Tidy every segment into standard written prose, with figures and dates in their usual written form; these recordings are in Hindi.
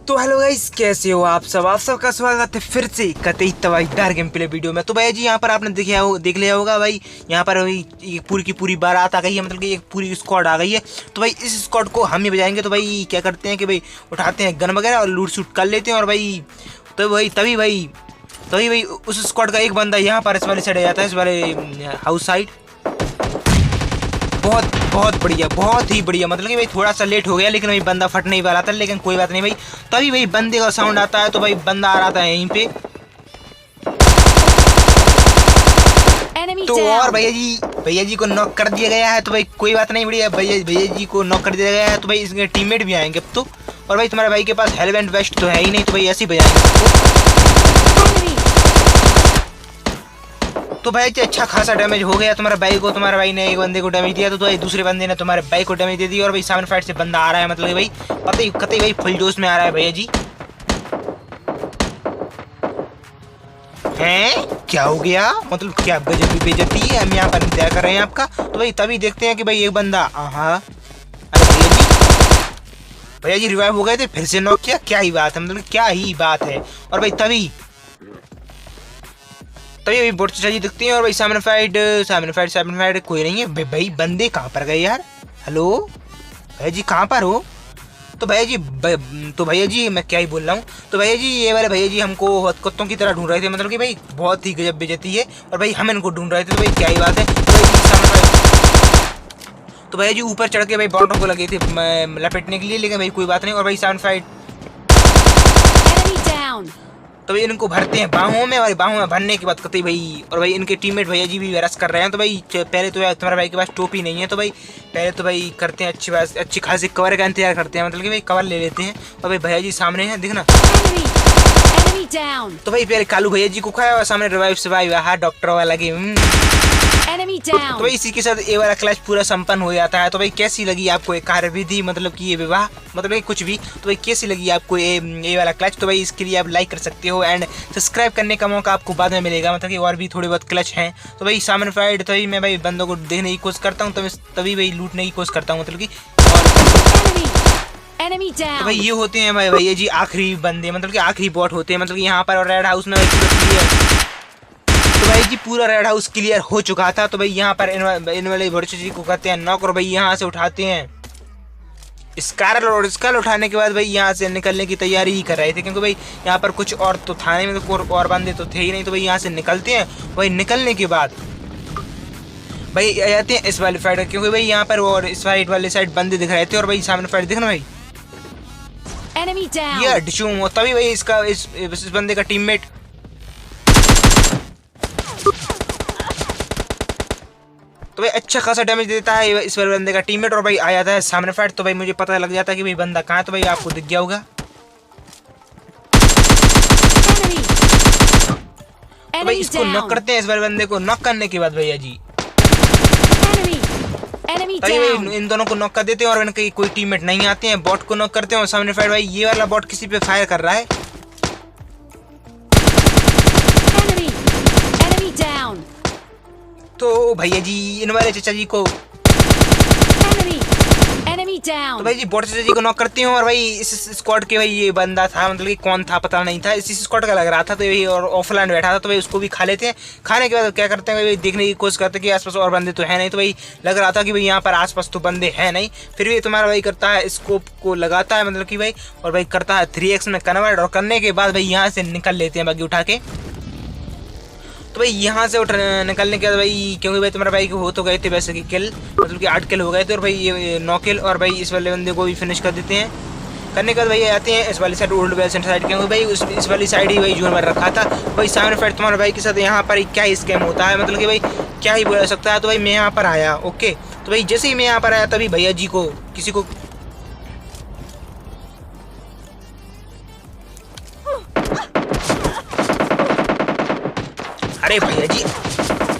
तो हेलो गाइस, कैसे हो आप सबका स्वागत है फिर से कतई तबाहीदार गेम प्ले वीडियो में। तो भाई जी यहाँ पर आपने देख लिया होगा भाई, यहाँ पर भाई पूरी की पूरी बारात आ गई है, मतलब कि एक पूरी स्क्वाड आ गई है। तो भाई इस स्क्वाड को हम ही बजाएंगे। तो भाई क्या करते हैं कि भाई उठाते हैं गन वगैरह और लूट शूट कर लेते हैं। और भाई तो भाई तभी भाई उस स्क्वाड का एक बंदा यहाँ पर इस वाले साइड आ जाता है, इस वाले हाउस साइड। बहुत बढ़िया, बहुत ही बढ़िया। मतलब कि भाई थोड़ा सा लेट हो गया, लेकिन भाई बंदा फटने ही वाला था, लेकिन कोई बात नहीं भाई। तभी भाई बंदे का साउंड आता है, तो भाई बंदा आ रहा था यहीं पे। तो और भैया जी को नॉक कर दिया गया है। तो भाई कोई बात नहीं, बढ़िया भैया जी को नॉक कर दिया गया है। तो भाई इसके टीममेट भी आएंगे अब तो। और भाई तुम्हारे भाई के पास हेलमेट वेस्ट तो है ही नहीं, तो भाई ऐसे ही बजाएंगे। तो भाई अच्छा खासा डैमेज हो गया तुम्हारे भाई ने एक बंदे को डैमेज दिया, तो भाई दूसरे बंदे ने तुम्हारे भाई को डैमेज दे दिया। और भाई सामने फाइट से बंदा आ रहा है, मतलब कि भाई पता ही कतई भाई फुल जोश में आ रहा है भैया जी। हैं क्या हो गया, मतलब क्या गजब की बेइज्जती है, हम यहाँ पर इंतजार कर रहे हैं आपका। तो भाई तभी देखते हैं कि भाई एक बंदा अरे भैया जी रिवाइव हो गए थे, फिर से नॉक किया। क्या ही बात है, मतलब क्या ही बात है। और भाई तभी अभी बोट जी दिखती है। और भाई सामने फाइट कोई नहीं है। भाई बंदे कहाँ पर गए यार। हेलो भैया जी कहाँ पर हो। तो भैया जी मैं क्या ही बोल रहा हूँ। तो भैया जी ये वाले भैया जी हमको कुत्तों की तरह ढूंढ रहे थे, मतलब कि भाई बहुत ही गजब बेइज्जती है। और भाई हम इनको ढूंढ रहे थे, तो भाई क्या ही बात है। तो भैया जी ऊपर चढ़ के भाई बॉटों को लगे थे लपेटने के लिए, लेकिन भाई कोई बात नहीं। और भाई सामने फाइट तो भाई इनको भरते हैं बाहों में, और बाहों में भरने के बाद कतई भाई और भाई इनके टीममेट भैया जी भी रस कर रहे हैं। तो भाई पहले तो तुम्हारे भाई के पास टोपी नहीं है, तो भाई पहले तो भाई करते हैं अच्छी खासी कवर का इंतजार करते हैं, मतलब कि भाई कवर ले लेते हैं। और भाई भैया जी सामने हैं, दिखना। तो भाई पहले कालू भैया जी को खाया और सामने रिवाइव डॉक्टर वाला गेम। तो भाई इसी के साथ ये वाला क्लच पूरा संपन्न हो जाता है। तो भाई कैसी लगी आपको ये कार्यविधि, मतलब कि ये विवाह, मतलब कुछ भी। तो भाई कैसी लगी आपको ये वाला क्लच। तो भाई इसके लिए आप लाइक कर सकते हो एंड सब्सक्राइब करने का मौका आपको बाद में मिलेगा, मतलब कि और भी थोड़े बहुत क्लच हैं। तो भाई सामने फाइट तभी मैं भाई बंदों को देखने की कोशिश करता हूँ, तभी भाई लूटने की कोशिश करता हूँ, मतलब कि। तो भाई ये होते हैं भाई भैया जी आखिरी बंदे, मतलब कि आखिरी बॉट होते हैं, मतलब कि यहाँ पर। और रेड हाउस में तो भाई जी पूरा रेड हाउस क्लियर हो चुका था। तो भाई यहाँ पर इन वाले भोरचू जी को करते हैं नॉक। और भाई यहाँ से उठाते हैं स्कारल, और स्कारल उठाने के बाद भाई यहाँ से निकलने की तैयारी ही कर रहे थे, क्योंकि भाई यहाँ पर कुछ और तो था नहीं, मतलब और बंदे तो थे ही नहीं। तो भाई यहाँ से निकलते हैं। भाई निकलने के बाद भाई आ जाते हैं इस वाली फाइट, क्योंकि भाई यहाँ पर और इस फाइट वाले साइड बंदे दिख रहे थे। और भाई सामने फाइट दिखना भाई ये डिशूम, तभी भाई इसका इस बंदे का टीममेट तो भाई अच्छा खासा डैमेज देता है इस वाले बंदे का टीममेट। और भाई आ जाता है सामने फाइट। तो भाई मुझे पता लग जाता है कि भाई बंदा कहाँ है। तो भाई आपको दिख गया होगा। तो भाई इसको नॉक करते हैं, इस वाले बंदे को नॉक करने के बाद भैया जी भाई इन दोनों को नॉक कर देते हैं। और इनके कोई टीममेट नहीं आते हैं, बॉट को नॉक करते हैं। और सामने फाइट भाई ये वाला बॉट किसी पे फायर कर रहा है। तो भैया जी इन वाले चाचा जी को तो भाई जी बॉट चाचा जी को नॉक करते हैं। और भाई इस स्क्वाड के भाई ये बंदा था, मतलब कि कौन था पता नहीं था, इस स्क्वाड का लग रहा था। तो भाई और ऑफलाइन बैठा था, तो भाई उसको भी खा लेते हैं। खाने के बाद क्या करते हैं भाई देखने की कोशिश करते हैं कि आसपास और बंदे तो है नहीं। तो भाई लग रहा था कि भाई यहाँ पर आसपास तो बंदे हैं नहीं। फिर भी तुम्हारा भाई करता है स्कोप को लगाता है, मतलब कि भाई और भाई करता है 3x में कन्वर्ट। और करने के बाद भाई यहाँ से निकल लेते हैं बाकी उठा के। तो भाई यहाँ से निकलने के बाद भाई, क्योंकि भाई तुम्हारे भाई को हो तो गए थे वैसे कि किल, मतलब कि 8 किल हो गए थे। और भाई ये 9 किल। और भाई इस वाले बंदे को भी फिनिश कर देते हैं। करने के बाद भाई आते हैं इस वाली साइड ओल्ड वेस्ट साइड, क्योंकि भाई इस वाली साइड ही भाई जोन में रखा था। भाई सामने फाइट तुम्हारे भाई के साथ यहाँ पर क्या स्कैम होता है, मतलब कि भाई क्या ही बोला सकता है। तो भाई मैं यहाँ पर आया, ओके। तो भाई जैसे ही मैं यहाँ पर आया तभी भैया जी को किसी को अरे भैया जी,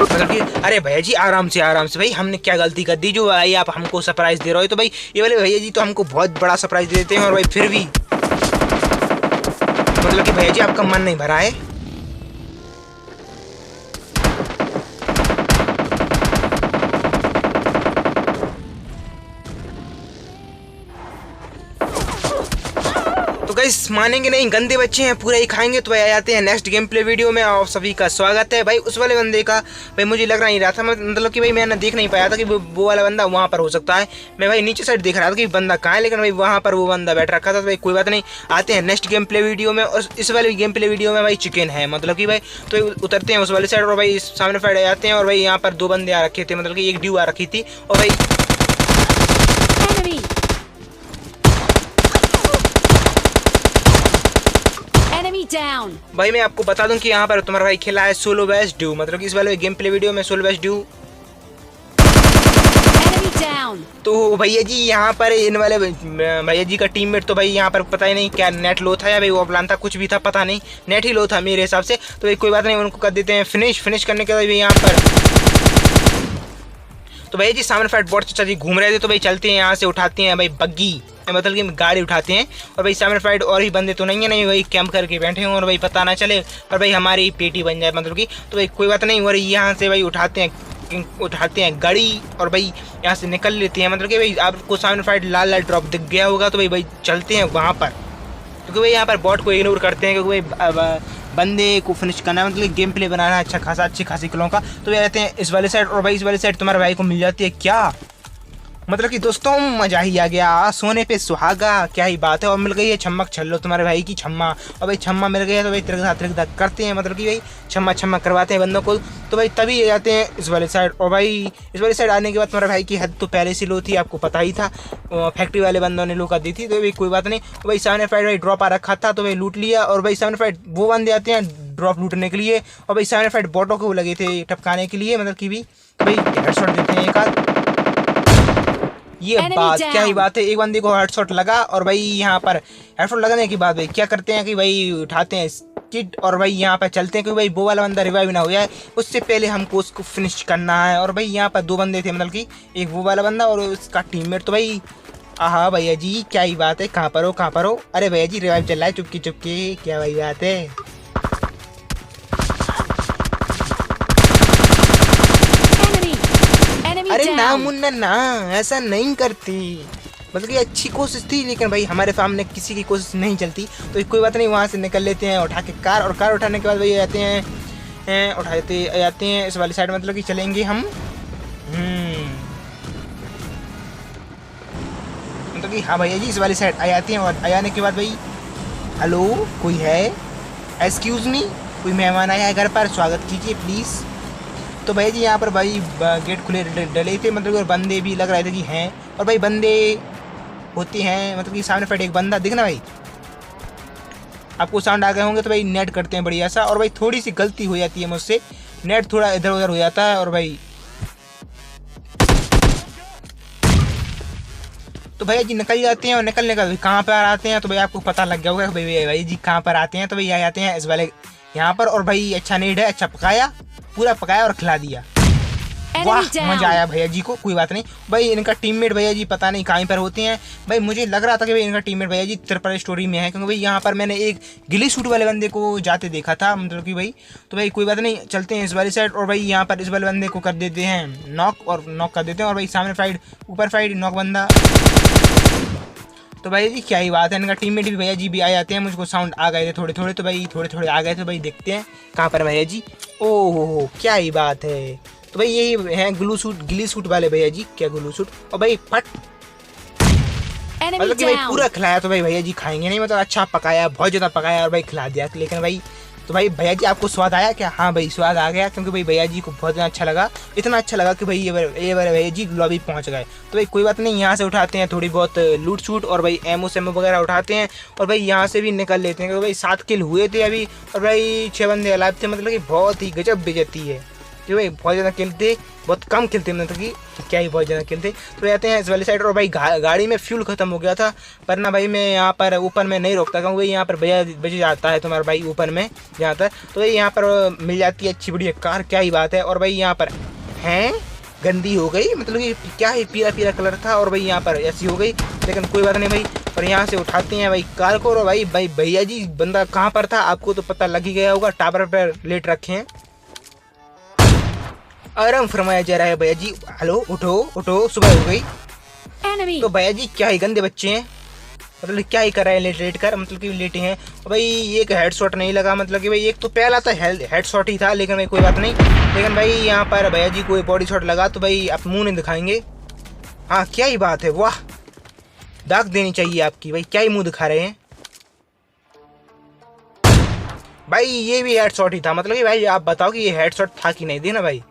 मतलब कि अरे भैया जी आराम से भाई, हमने क्या गलती कर दी जो भाई आप हमको सरप्राइज दे रहे हो। तो भाई ये वाले भैया जी तो हमको बहुत बड़ा सरप्राइज देते हैं। और भाई फिर भी मतलब कि भैया जी आपका मन नहीं भरा है। गाइस मानेंगे नहीं, गंदे बच्चे हैं, पूरा ही खाएंगे। तो भाई आ जाते हैं नेक्स्ट गेम प्ले वीडियो में। आप सभी का स्वागत है। भाई उस वाले बंदे का भाई मुझे लग नहीं रहा था, मतलब कि भाई मैंने देख नहीं पाया था कि वो वाला बंदा वहाँ पर हो सकता है। मैं भाई नीचे साइड देख रहा था कि बंदा कहाँ है, लेकिन भाई वहाँ पर वो बंदा बैठ रखा था। तो भाई कोई बात नहीं, आते हैं नेक्स्ट गेम प्ले वीडियो में। और इस वाले गेम प्ले वीडियो में भाई चिकन है, मतलब कि भाई तो उतरते हैं उस वाले साइड और भाई सामने फाइट आ जाते हैं। और भाई यहाँ पर 2 बंदे आ रखे थे, मतलब कि एक ड्यू आ रखी थी। और भाई Down. भाई मैं आपको बता दूं कि यहाँ पर तुम्हारा भाई खेला है सोलो बेस्ट ड्यू, मतलब कि इस वाले गेम प्ले वीडियो में सोलो बेस्ट ड्यू। तो भैया जी यहाँ पर इन वाले भैया जी का टीममेट तो भाई यहाँ पर पता ही नहीं क्या नेट लो था या भाई वो प्लान था, कुछ भी था पता नहीं, नेट ही लो था मेरे हिसाब से। तो भाई कोई बात नहीं, उनको कर देते हैं फिनिश करने के बाद भाई यहाँ पर तो भैया जी सामने फाइट बॉट चाचा जी घूम रहे थे। तो भाई चलते हैं यहाँ से, उठाते हैं भाई बग्गी, मतलब कि गाड़ी उठाते हैं। और भाई सामने फाइट और ही बंदे तो नहीं है, नहीं भाई कैंप करके बैठे हों और भाई पता ना चले और भाई हमारी पेटी बन जाए, मतलब कि। तो भाई कोई बात नहीं, और यहाँ से भाई उठाते हैं गाड़ी और भाई यहाँ से निकल लेते हैं। मतलब कि भाई आपको सामने फाइट लाल ड्रॉप दिख गया होगा, तो भाई चलते हैं वहाँ पर, क्योंकि भाई यहाँ पर बॉट को इग्नोर करते हैं, क्योंकि भाई बंदे को फिनिश करना है, मतलब गेम प्ले बनाना है अच्छा खासा, अच्छी खासी किलों का। तो भाई रहते हैं इस वाले साइड और भाई इस वाले साइड तुम्हारे भाई को मिल जाती है क्या, मतलब कि दोस्तों मजा ही आ गया, सोने पे सुहागा, क्या ही बात है। और मिल गई है छम्मक छल्लो तुम्हारे भाई की छम्मा, और भाई छम्मा मिल गया तो भाई तिरक करते हैं, मतलब कि भाई छम्मा करवाते हैं बंदों को। तो भाई तभी जाते हैं इस वाले साइड। और भाई इस वाले साइड आने के बाद तुम्हारे भाई की हद तो पहले से लो थी, आपको पता ही था, फैक्ट्री वाले बंदों ने लो कर दी थी। तो भाई कोई बात नहीं, भाई सामने फाइट भाई ड्रॉप आ रखा था तो भाई लूट लिया। और भाई सामने फाइट वो बंदे आते हैं ड्रॉप लूटने के लिए, और भाई सामने फाइट बॉटों को लगे थे टपकाने के लिए, मतलब कि भी भाई हेडशॉट देते हैं एक आध। ये बात क्या ही बात है, एक बंदे को हेडशॉट लगा और भाई यहाँ पर हेडशॉट लगने के बाद भाई क्या करते हैं कि भाई उठाते हैं किट और भाई यहाँ पर चलते हैं, क्योंकि भाई वो वाला बंदा रिवाइव ना हो जाए, उससे पहले हमको उसको फिनिश करना है। और भाई यहाँ पर 2 बंदे थे, मतलब कि एक वो वाला बंदा और उसका टीममेट। तो भाई आहा भैया जी क्या ही बात है, कहाँ पर हो, अरे भैया जी रिवाइव चल रहा है चुपके, क्या भाई बात है। अरे ना मुन्ना ना, ऐसा नहीं करती, मतलब कि अच्छी कोशिश थी, लेकिन भाई हमारे सामने किसी की कोशिश नहीं चलती। तो कोई बात नहीं, वहाँ से निकल लेते हैं उठा के कार, और कार उठाने के बाद भाई जाते हैं इस वाली साइड, मतलब कि चलेंगे हम मतलब कि हाँ भैया जी इस वाली साइड आ जाते हैं। और आ जाने के बाद भाई हेलो कोई है, एक्सक्यूज़ मी, कोई मेहमान आया है घर पर, स्वागत कीजिए प्लीज़। तो भाई जी यहाँ पर भाई गेट खुले डले थे, मतलब और बंदे भी लग रहे थे कि हैं, और भाई बंदे होते हैं, मतलब कि सामने फाइट एक बंदा दिखना भाई, आपको साउंड आ गए होंगे। तो भाई नेट करते हैं बढ़िया सा, और भाई थोड़ी सी गलती हो जाती है मुझसे, नेट थोड़ा इधर उधर हो जाता है। और भाई तो भैया जी निकल जाते हैं, और निकलने का कहाँ पर आते हैं तो भाई आपको पता लग गया होगा भाई जी कहाँ पर आते हैं। तो भाई आ जाते हैं इस वाले यहाँ पर, और भाई अच्छा नीड है, अच्छा पकाया, पूरा पकाया और खिला दिया, वाह मजा आया भैया जी को। कोई बात नहीं भाई, इनका टीममेट भैया जी पता नहीं कहीं पर होते हैं। भाई मुझे लग रहा था कि भाई इनका टीममेट भैया जी त्रिपुरा स्टोरी में है, क्योंकि भाई यहाँ पर मैंने एक गिली सूट वाले बंदे को जाते देखा था, मतलब कि भाई। तो भाई कोई बात नहीं, चलते हैं इस वाली साइड, और भाई यहाँ पर इस वाले बंदे को कर देते हैं नॉक, और नॉक कर देते हैं। और भाई सामने फाइट, ऊपर फाइट, नॉक बंदा। तो भाई जी क्या ही बात है, इनका टीममेट भी भैया जी भी आ जाते हैं, मुझको साउंड आ गए थे थोड़े, तो भाई थोड़े आ गए थे। भाई देखते हैं कहाँ पर भैया जी, ओह क्या ही बात है। तो भाई यही है गिली सूट वाले भैया जी, क्या ग्लू सूट, और भाई फट, मतलब कि भाई पूरा खिलाया। तो भाई भैया जी खाएंगे नहीं, मतलब अच्छा पकाया, बहुत ज़्यादा पकाया और भाई खिला दिया, लेकिन भाई तो भाई भैया जी आपको स्वाद आया क्या? हाँ भाई स्वाद आ गया, क्योंकि भाई भैया जी को बहुत अच्छा लगा, इतना अच्छा लगा कि भाई ये बार भैया जी लॉबी पहुंच गए। तो भाई कोई बात नहीं, यहाँ से उठाते हैं थोड़ी बहुत लूट शूट, और भाई एमओ सेमो वगैरह उठाते हैं, और भाई यहाँ से भी निकल लेते हैं, क्योंकि भाई 7 किल हुए थे अभी, और भाई 6 बंदे अलाइव थे, मतलब कि बहुत ही गजब बेइज्जती है कि भाई बहुत ज़्यादा किल थे, बहुत कम किल थे, मतलब कि क्या ही बहुत ज़्यादा किल थे। तो जाते हैं इस वाली साइड, और भाई गाड़ी में फ्यूल ख़त्म हो गया था, पर ना भाई मैं यहाँ पर ऊपर में नहीं रोकता, क्योंकि भाई यहाँ पर बज जाता है तुम्हारा भाई ऊपर में जहाँ तक। तो भाई यहाँ पर मिल जाती है अच्छी बढ़िया कार, क्या ही बात है। और भाई यहाँ पर हैं गंदी हो गई, मतलब कि क्या ही पीला कलर था, और भाई यहाँ पर ऐसी हो गई, लेकिन कोई बात नहीं भाई। और यहाँ से उठाते हैं भाई कार को, और भाई भैया जी बंदा कहाँ पर था आपको तो पता लग ही गया होगा, टावर पर लेट रखे हैं, आराम फरमाया जा रहा है भैया जी। हेलो उठो, सुबह हो गई। तो भैया जी क्या ही गंदे बच्चे हैं, मतलब क्या ही कर रहे हैं लेट कर, मतलब कि लेटे हैं। और भाई एक हेडशॉट नहीं लगा, मतलब कि भाई एक तो पहला तो हेडशॉट ही था, लेकिन भाई कोई बात नहीं। लेकिन भाई यहाँ पर भैया जी को बॉडी शॉट लगा तो भाई आप मुंह नहीं दिखाएंगे। हाँ क्या ही बात है, वाह दाग देनी चाहिए आपकी, भाई क्या ही मुंह दिखा रहे हैं। भाई ये भी हेडशॉट ही था, मतलब कि भाई आप बताओ कि ये हेडशॉट था कि नहीं, देना भाई।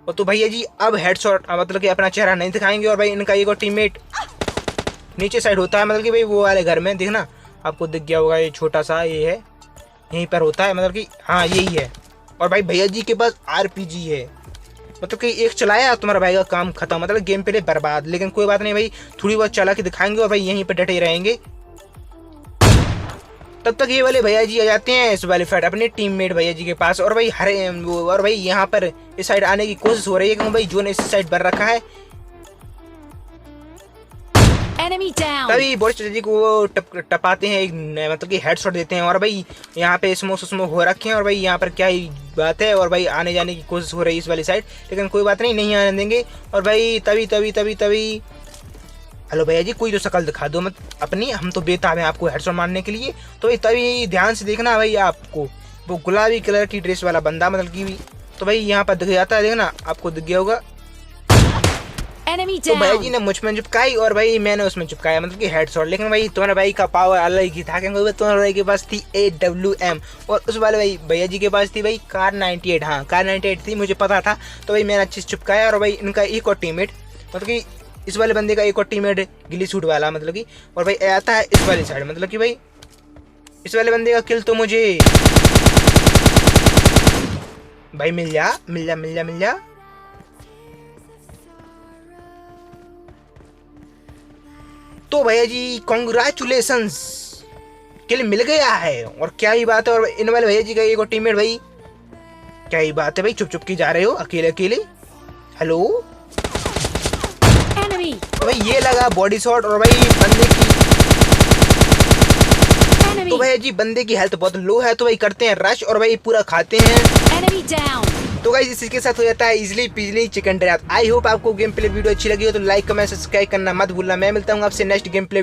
और तो भैया जी अब हेडशॉट मतलब कि अपना चेहरा नहीं दिखाएंगे। और भाई इनका एक और टीममेट नीचे साइड होता है, मतलब कि भाई वो वाले घर में, देखना आपको दिख गया होगा, ये छोटा सा ये है, यहीं पर होता है, मतलब कि हाँ यही है। और भाई भैया जी के पास आरपीजी है, मतलब कि एक चलाया तुम्हारा भाई का काम खत्म, मतलब गेम प्ले बर्बाद। लेकिन कोई बात नहीं भाई, थोड़ी बहुत चला के दिखाएंगे और भाई यहीं पर डटे रहेंगे। तब तक ये वाले भैया जी आ जाते हैं इस वाले फाइट अपने टीममेट भैया जी के पास। और भाई और भाई यहाँ पर इस साइड आने की कोशिश हो रही है, क्योंकि भाई जो ने इस साइड पर रखा है। Enemy down. तभी बोरिस जी को वो टपाते हैं, एक मतलब कि हेडशॉट देते हैं। और भाई यहाँ पे स्मोक हो रखे हैं, और भाई यहाँ पर क्या ही बात है। और भाई आने जाने की कोशिश हो रही है इस वाली साइड, लेकिन कोई बात नहीं, नहीं आने देंगे। और भाई तभी हेलो भैया जी कोई तो शक्ल दिखा दो मत अपनी, हम तो बेताब हैं आपको हेडशॉट मारने के लिए। तो भाई तभी ध्यान से देखना भाई, आपको वो गुलाबी कलर की ड्रेस वाला बंदा, मतलब कि तो भाई यहाँ पर दिख जाता है, देखना आपको दिख गया होगा। Enemy तो भैया down. जी ने मुझ में चिपकाई और भाई मैंने उसमें चिपकाया, मतलब कि हेडशॉट। लेकिन भाई तुम्हारे भाई का पावर अलग ही था, क्योंकि तुम्हारे भाई के पास थी AWM और उस वाले भाई भैया जी के पास थी भाई कार 98। हाँ कार 98 थी, मुझे पता था। तो भाई मैंने अच्छे से चिपकाया। और भाई इनका एक और टीममेट, मतलब कि इस वाले बंदे का एक और टीममेट गिली सूट वाला, मतलब कि और भाई आता है इस वाली साइड, मतलब कि भाई इस वाले बंदे का किल तो मुझे भाई मिल जा। तो भैया जी कॉन्ग्रेचुलेशंस, किल मिल गया है। और क्या ही बात है। और इन वाले भैया जी का एक और टीममेट, भाई क्या ही बात है भाई, चुप के जा रहे हो अकेले। Hello Enemy. तो भाई ये लगा बॉडी शॉट। और भाई बंदे की Enemy. तो भैया जी बंदे की हेल्थ बहुत लो है, तो भाई करते हैं रश और भाई पूरा खाते हैं। Enemy down. तो गाइस इसी के साथ हो जाता है इजली पिजली चिकन ड्रैप। आई होप आपको गेम प्ले वीडियो अच्छी लगी हो तो लाइक कमेंट सब्सक्राइब करना मत भूलना। मैं मिलता हूँ आपसे नेक्स्ट गेम प्ले